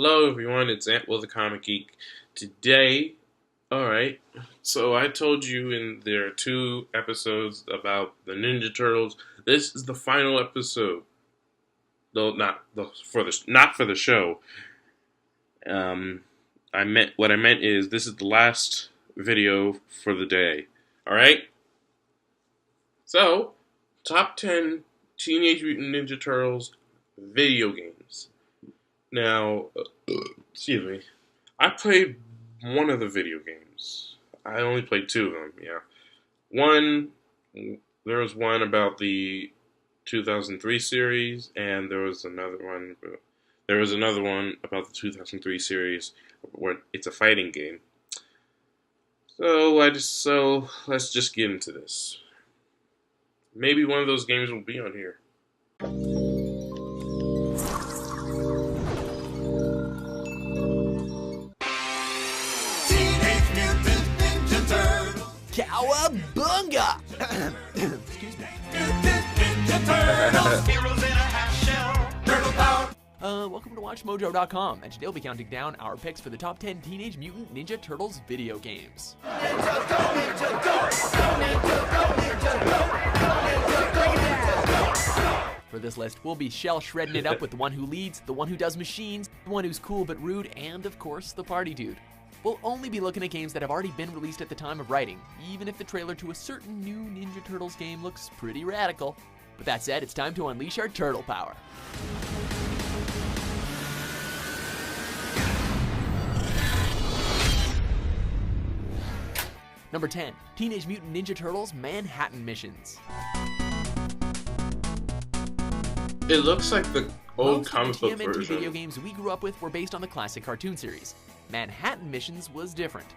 Hello everyone, it's Ant Will the Comic Geek. Today, alright, so I told you there are two episodes about the Ninja Turtles. This is the final episode. Though not for the show. What I meant is this is the last video for the day. Alright? So, top 10 Teenage Mutant Ninja Turtles video games. Now, excuse me, I played one of the video games. I only played two of them, yeah. There was one about the 2003 series, and there was another one about the 2003 series where it's a fighting game. So let's just get into this. Maybe one of those games will be on here. Cowabunga! Excuse me. Welcome to WatchMojo.com, and today we'll be counting down our picks for the top 10 Teenage Mutant Ninja Turtles video games. For this list, we'll be shredding it up with the one who leads, the one who does machines, the one who's cool but rude, and of course, the party dude. We'll only be looking at games that have already been released at the time of writing, even if the trailer to a certain new Ninja Turtles game looks pretty radical. With that said, it's time to unleash our turtle power. Number 10, Teenage Mutant Ninja Turtles Manhattan Missions. It looks like the old Most comic of the book TMNT version. video games we grew up with were based on the classic cartoon series. Manhattan Missions was different.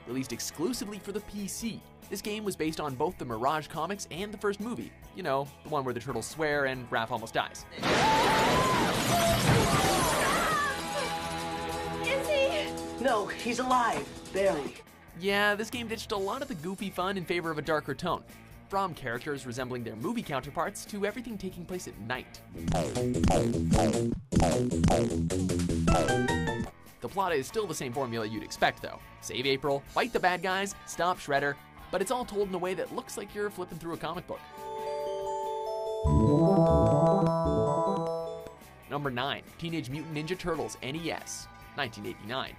Released exclusively for the PC, this game was based on both the Mirage comics and the first movie. You know, the one where the turtles swear and Raph almost dies. Is he? No, he's alive. Barely. Yeah, this game ditched a lot of the goofy fun in favor of a darker tone. From characters resembling their movie counterparts to everything taking place at night. The plot is still the same formula you'd expect, though. Save April, fight the bad guys, stop Shredder, but it's all told in a way that looks like you're flipping through a comic book. Number 9, Teenage Mutant Ninja Turtles NES, 1989.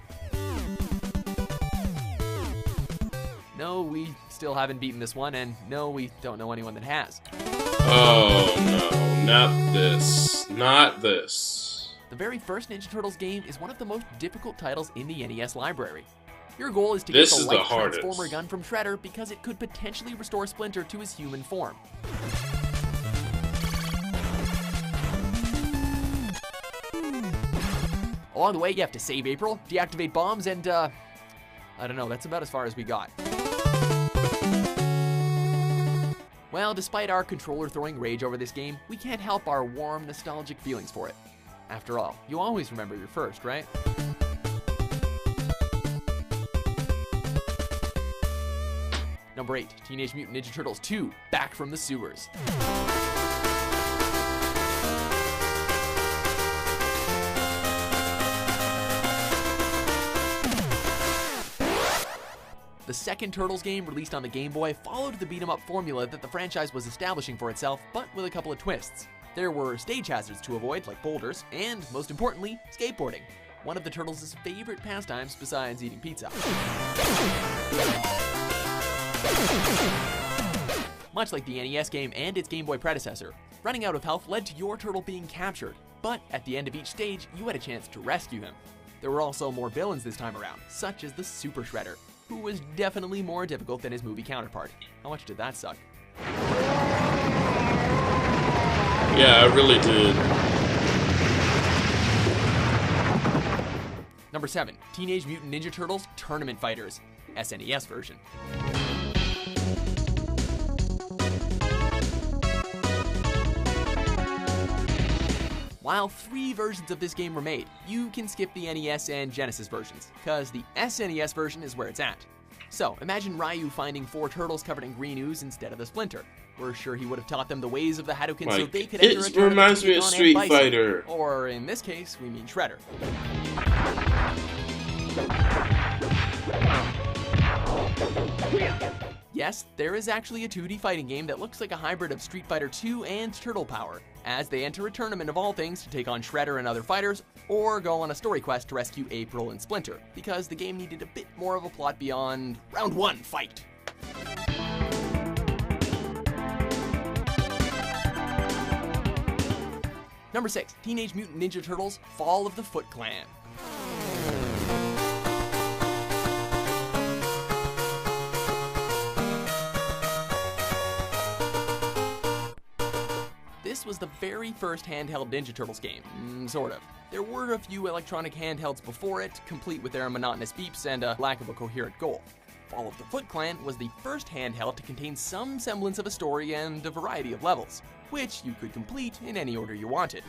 No, we still haven't beaten this one, and no, we don't know anyone that has. Oh no, not this. Not this. The very first Ninja Turtles game is one of the most difficult titles in the NES library. Your goal is to get the light transformer gun from Shredder because it could potentially restore Splinter to his human form. Along the way, you have to save April, deactivate bombs, and I don't know, that's about as far as we got. Well, despite our controller-throwing rage over this game, we can't help our warm, nostalgic feelings for it. After all, you always remember your first, right? Number 8, Teenage Mutant Ninja Turtles 2, Back from the Sewers. The second Turtles game, released on the Game Boy, followed the beat-em-up formula that the franchise was establishing for itself, but with a couple of twists. There were stage hazards to avoid, like boulders, and, most importantly, skateboarding. One of the Turtles' favorite pastimes besides eating pizza. Much like the NES game and its Game Boy predecessor, running out of health led to your turtle being captured, but at the end of each stage, you had a chance to rescue him. There were also more villains this time around, such as the Super Shredder, who was definitely more difficult than his movie counterpart. How much did that suck? Yeah, I really did. Number 7, Teenage Mutant Ninja Turtles Tournament Fighters, SNES version. While 3 versions of this game were made, you can skip the NES and Genesis versions, cause the SNES version is where it's at. So, imagine Ryu finding 4 turtles covered in green ooze instead of the Splinter. We're sure he would have taught them the ways of the Hadouken so they could enter a tournament reminds me of on Street Bison. Fighter. Or in this case, we mean Shredder. yes, there is actually a 2D fighting game that looks like a hybrid of Street Fighter 2 and Turtle Power, as they enter a tournament of all things to take on Shredder and other fighters, or go on a story quest to rescue April and Splinter, because the game needed a bit more of a plot beyond Round 1, fight! Number 6, Teenage Mutant Ninja Turtles: Fall of the Foot Clan. This was the very first handheld Ninja Turtles game, sort of. There were a few electronic handhelds before it, complete with their monotonous beeps and a lack of a coherent goal. Fall of the Foot Clan was the first handheld to contain some semblance of a story and a variety of levels, which you could complete in any order you wanted.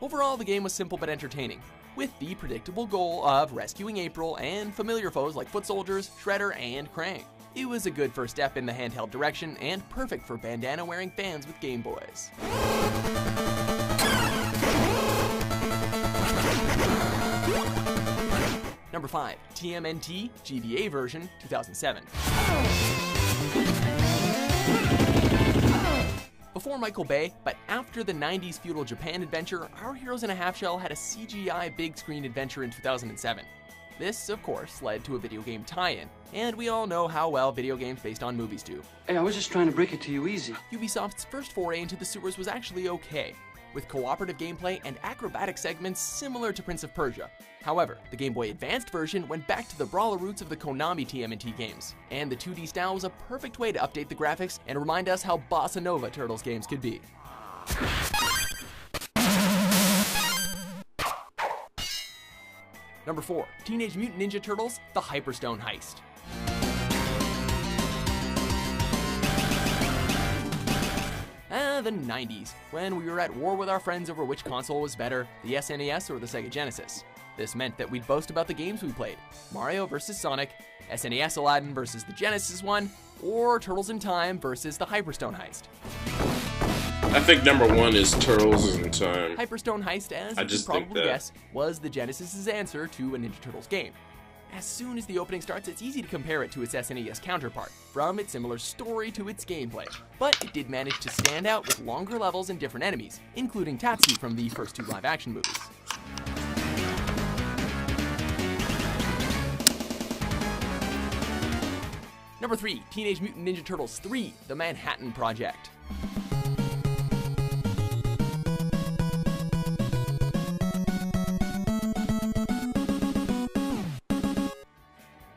Overall, the game was simple but entertaining, with the predictable goal of rescuing April and familiar foes like Foot Soldiers, Shredder, and Krang. It was a good first step in the handheld direction and perfect for bandana-wearing fans with Game Boys. Number 5, TMNT GBA version 2007. Before Michael Bay, but after the 90s feudal Japan adventure, Our Heroes in a Half Shell had a CGI big screen adventure in 2007. This, of course, led to a video game tie-in, and we all know how well video games based on movies do. Hey, I was just trying to break it to you easy. Ubisoft's first foray into the sewers was actually okay, with cooperative gameplay and acrobatic segments similar to Prince of Persia. However, the Game Boy Advanced version went back to the brawler roots of the Konami TMNT games, and the 2D style was a perfect way to update the graphics and remind us how bossa nova Turtles games could be. Number 4, Teenage Mutant Ninja Turtles: The Hyperstone Heist. The 90s, when we were at war with our friends over which console was better, the SNES or the Sega Genesis. This meant that we'd boast about the games we played: Mario vs. Sonic, SNES Aladdin versus the Genesis one, or Turtles in Time versus the Hyperstone Heist. I think number 1 is Turtles in Time. Hyperstone Heist, as you could probably guess, was the Genesis's answer to a Ninja Turtles game. As soon as the opening starts, it's easy to compare it to its SNES counterpart, from its similar story to its gameplay. But it did manage to stand out with longer levels and different enemies, including Tatsu from the first 2 live-action movies. Number 3, Teenage Mutant Ninja Turtles 3: The Manhattan Project.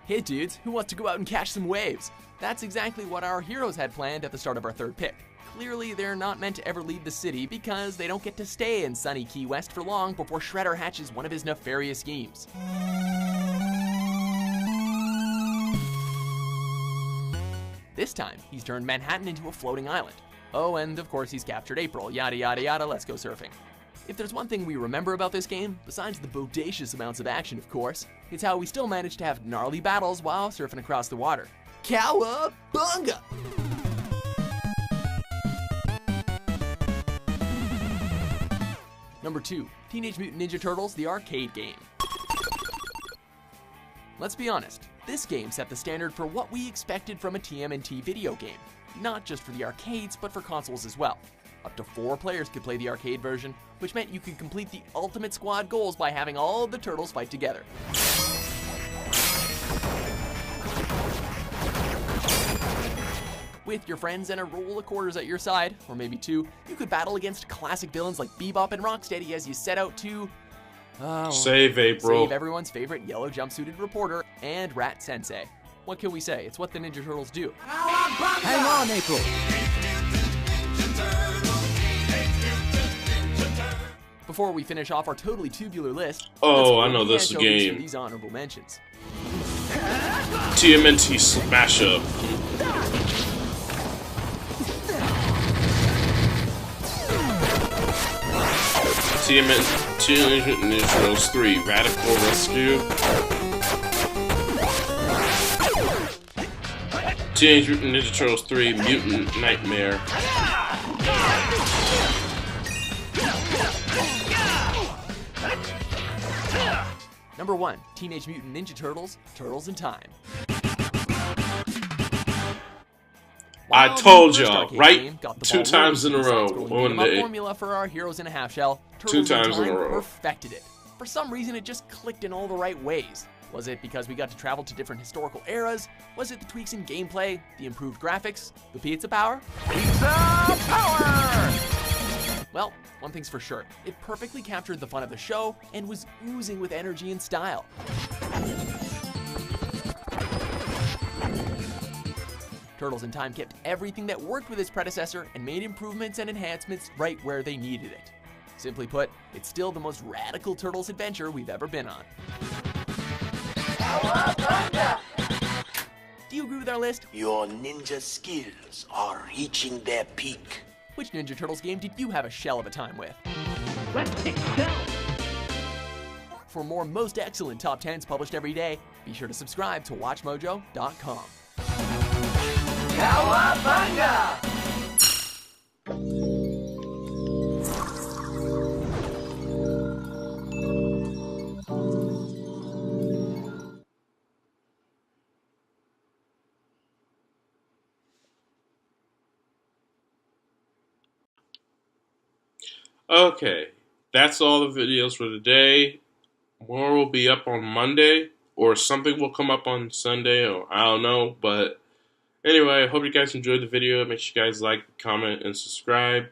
Hey dudes, who wants to go out and catch some waves? That's exactly what our heroes had planned at the start of our third pick. Clearly, they're not meant to ever leave the city because they don't get to stay in sunny Key West for long before Shredder hatches one of his nefarious schemes. This time, he's turned Manhattan into a floating island. Oh, and of course he's captured April, yada yada yada, let's go surfing. If there's one thing we remember about this game, besides the bodacious amounts of action of course, it's how we still managed to have gnarly battles while surfing across the water. Cowabunga! Number 2, Teenage Mutant Ninja Turtles: The Arcade Game. Let's be honest, this game set the standard for what we expected from a TMNT video game, not just for the arcades, but for consoles as well. Up to 4 players could play the arcade version, which meant you could complete the ultimate squad goals by having all of the turtles fight together. With your friends and a roll of quarters at your side, or maybe 2, you could battle against classic villains like Bebop and Rocksteady as you set out to save April. Save everyone's favorite yellow jumpsuited reporter and Rat Sensei. What can we say? It's what the Ninja Turtles do. Hang on, April. Before we finish off our totally tubular list, oh, I know this for game. These honorable mentions. TMNT Smash Up. TMNT Ninja Turtles 3 Radical Rescue. Teenage Mutant Ninja Turtles 3 Mutant Nightmare. Number 1, Teenage Mutant Ninja Turtles, Turtles in Time. I While the told first y'all, arcade right? game got the 2 ball times in rolling a with the row, side-scrolling one beat-em-up day. formula for our heroes in a half shell, 2 Turtles in times in a Time row. perfected it. For some reason, it just clicked in all the right ways. Was it because we got to travel to different historical eras? Was it the tweaks in gameplay, the improved graphics, the pizza power? Pizza power! Well, one thing's for sure, it perfectly captured the fun of the show and was oozing with energy and style. Turtles in Time kept everything that worked with its predecessor and made improvements and enhancements right where they needed it. Simply put, it's still the most radical Turtles adventure we've ever been on. Do you agree with our list? Your ninja skills are reaching their peak. Which Ninja Turtles game did you have a shell of a time with? Let's excel! For more most excellent top 10s published every day, be sure to subscribe to WatchMojo.com. Cowabunga! Okay, that's all the videos for today. More will be up on Monday, or something will come up on Sunday, or I don't know. But anyway, I hope you guys enjoyed the video. Make sure you guys like, comment, and subscribe,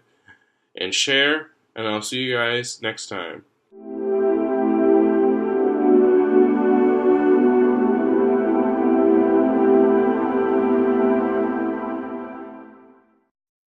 and share. And I'll see you guys next time.